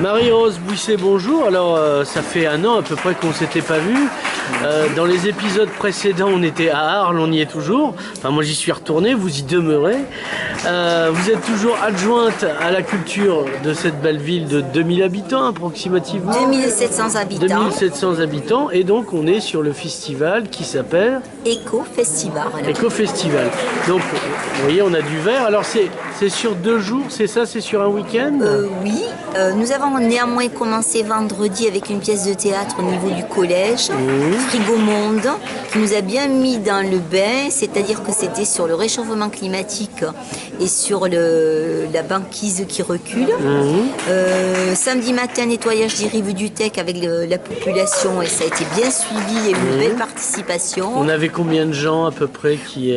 Marie-Rose Bouisset, bonjour. Alors, ça fait un an à peu près qu'on ne s'était pas vu. Dans les épisodes précédents, on était à Arles, on y est toujours. Enfin, moi, j'y suis retourné, vous y demeurez. Vous êtes toujours adjointe à la culture de cette belle ville de 2000 habitants approximativement. 2700 habitants. 2700 habitants. Et donc, on est sur le festival qui s'appelle Éco-Festival. Éco-Festival. Donc, vous voyez, on a du vert. Alors, c'est sur 2 jours, c'est ça? C'est sur un week-end? Oui. Nous avons néanmoins commencé vendredi avec une pièce de théâtre au niveau du collège, Frigo Monde, qui nous a bien mis dans le bain, c'est-à-dire que c'était sur le réchauffement climatique et sur la banquise qui recule. Samedi matin, nettoyage des rives du Tech avec la population, et ça a été bien suivi, il y a eu une belle participation. On avait combien de gens à peu près qui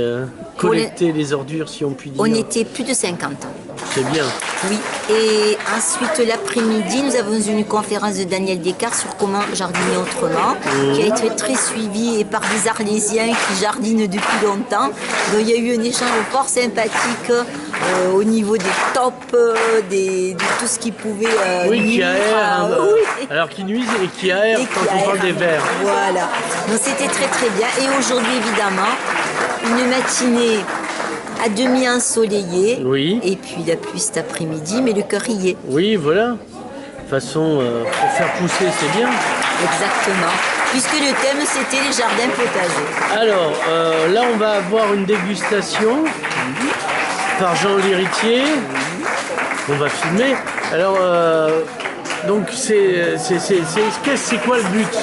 collectaient les ordures, si on peut dire? On était plus de 50. C'est bien. Oui, et ensuite l'après-midi, nous avons une conférence de Daniel Descartes sur comment jardiner autrement, qui a été très suivie et par des Arlésiens qui jardinent depuis longtemps. Donc il y a eu un échange fort sympathique au niveau des tops, de tout ce qui pouvait qui aère, oui. Alors qui nuisent et qui aère quand on parle des vers. Voilà, donc c'était très très bien. Et aujourd'hui évidemment, une matinée à demi ensoleillé, et puis la pluie cet après-midi, mais le cœur y est. Oui, voilà. De toute façon, pour faire pousser, c'est bien. Exactement. Puisque le thème, c'était les jardins potagers. Alors, là, on va avoir une dégustation par Jean L'Héritier. On va filmer. Alors, donc, c'est quoi le but?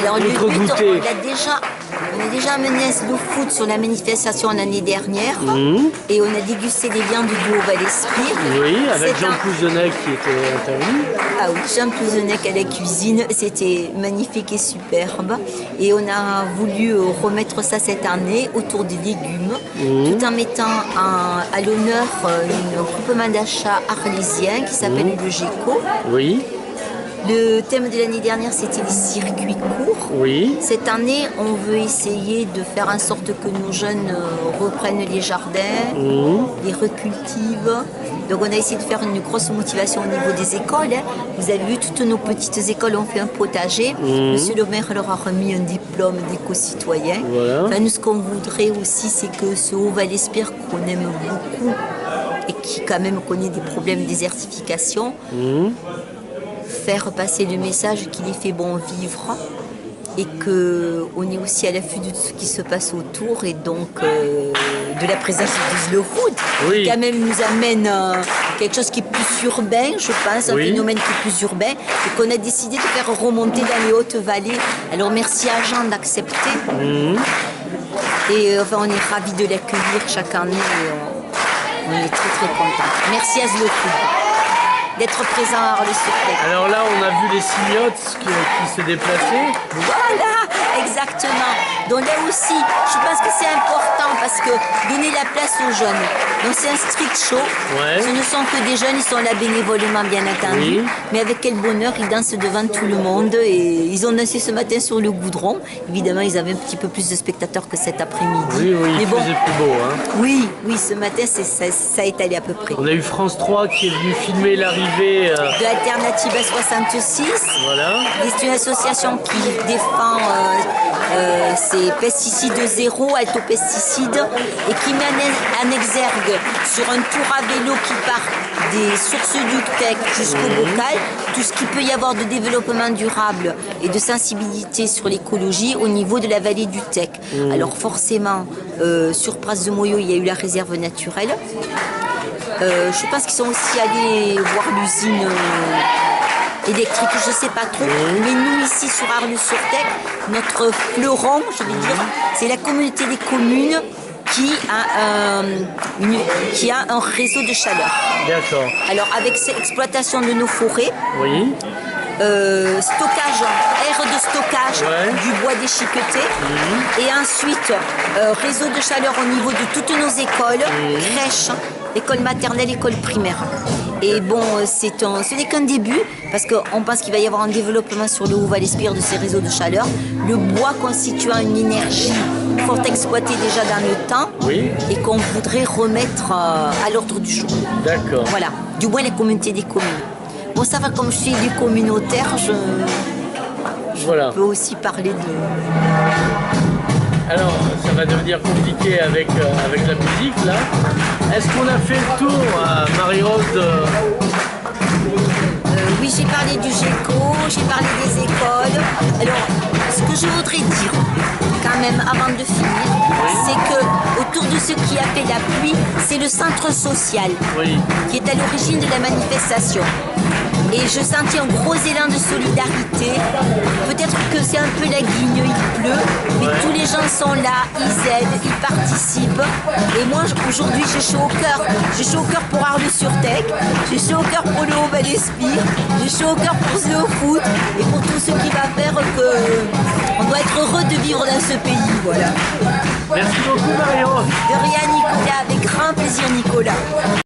Alors, le but, on a déjà amené un slow food sur la manifestation l'année dernière et on a dégusté des viandes du Haut-Val-Esprit. Oui, avec Jean Plouzenec qui était intervenu. Ah oui, Jean Plouzenec à la cuisine, c'était magnifique et superbe. Et on a voulu remettre ça cette année autour des légumes, tout en mettant à l'honneur un groupement d'achat arlésien qui s'appelle le GECO. Oui. Le thème de l'année dernière, c'était les circuits courts. Oui. Cette année, on veut essayer de faire en sorte que nos jeunes reprennent les jardins, les recultivent. Donc on a essayé de faire une grosse motivation au niveau des écoles. Vous avez vu, toutes nos petites écoles ont fait un potager. Monsieur le maire leur a remis un diplôme d'éco-citoyen. Voilà. Enfin, nous, ce qu'on voudrait aussi, c'est que ce Haut-Val-Esprit qu'on aime beaucoup et qui quand même connaît des problèmes de désertification, faire passer le message qu'il est fait bon vivre et qu'on est aussi à l'affût de ce qui se passe autour et donc de la présence du slow food qui quand même nous amène quelque chose qui est plus urbain, je pense, un phénomène qui est plus urbain et qu'on a décidé de faire remonter dans les Hautes-Vallées. Alors merci à Jean d'accepter et enfin, on est ravis de l'accueillir chaque année et on est très très contents. Merci à Slow Food d'être présent à Arles-sur-Tech. Alors là, on a vu les cignottes qui se déplaçaient. Voilà, exactement. Donc là aussi, je pense que c'est important parce que donner la place aux jeunes. Donc c'est un street show. Ce ne sont que des jeunes, ils sont là bénévolement bien entendu. Mais avec quel bonheur, ils dansent devant tout le monde. Et ils ont dansé ce matin sur le goudron. Évidemment, ils avaient un petit peu plus de spectateurs que cet après-midi. Oui, il faisait plus beau. Oui, ce matin, ça est allé à peu près. On a eu France 3 qui est venu filmer l'arrivée de Alternative à 66. Voilà. C'est une association qui défend ces pesticides zéro, altopesticides, et qui met en exergue sur un tour à vélo qui part des sources du Tech jusqu'au Bocal, tout ce qu'il peut y avoir de développement durable et de sensibilité sur l'écologie au niveau de la vallée du Tech. Alors forcément, sur Pras de Moyo, il y a eu la réserve naturelle. Je pense qu'ils sont aussi allés voir l'usine électrique, je ne sais pas trop. Mais nous, ici, sur Arles-sur-Tech, notre fleuron, je vais dire, c'est la communauté des communes qui a un réseau de chaleur. D'accord. Alors, avec cette exploitation de nos forêts, stockage, aire de stockage du bois déchiqueté et ensuite réseau de chaleur au niveau de toutes nos écoles, crèches, école maternelle, école primaire. Et bon, ce n'est qu'un début, parce qu'on pense qu'il va y avoir un développement sur le Haut-Val-Esprit de ces réseaux de chaleur. Le bois constituant une énergie fort exploitée déjà dans le temps et qu'on voudrait remettre à l'ordre du jour. D'accord. Voilà, du moins les communautés des communes. Bon, ça va, comme je suis élu communautaire, je Voilà. peux aussi parler de... Alors, ça va devenir compliqué avec la musique, là. Est-ce qu'on a fait le tour, Marie-Rose Oui, j'ai parlé du GECO, j'ai parlé des écoles. Alors, ce que je voudrais dire, quand même, avant de finir, c'est que autour de ce qui a fait la pluie, c'est le centre social qui est à l'origine de la manifestation. Et je sentis un gros élan de solidarité. Peut-être que c'est un peu la guigne, il pleut, mais tous les gens sont là, ils aident, ils participent. Et moi, aujourd'hui, j'ai chaud au cœur. J'ai chaud au cœur pour Arles-sur-Tech, j'ai chaud au cœur pour le Haut-Val-Espire, j'ai chaud au cœur pour le foot et pour tout ce qui va faire que on doit être heureux de vivre dans ce pays. Voilà. Merci beaucoup, Marie-Rose. De rien, Nicolas, avec grand plaisir, Nicolas.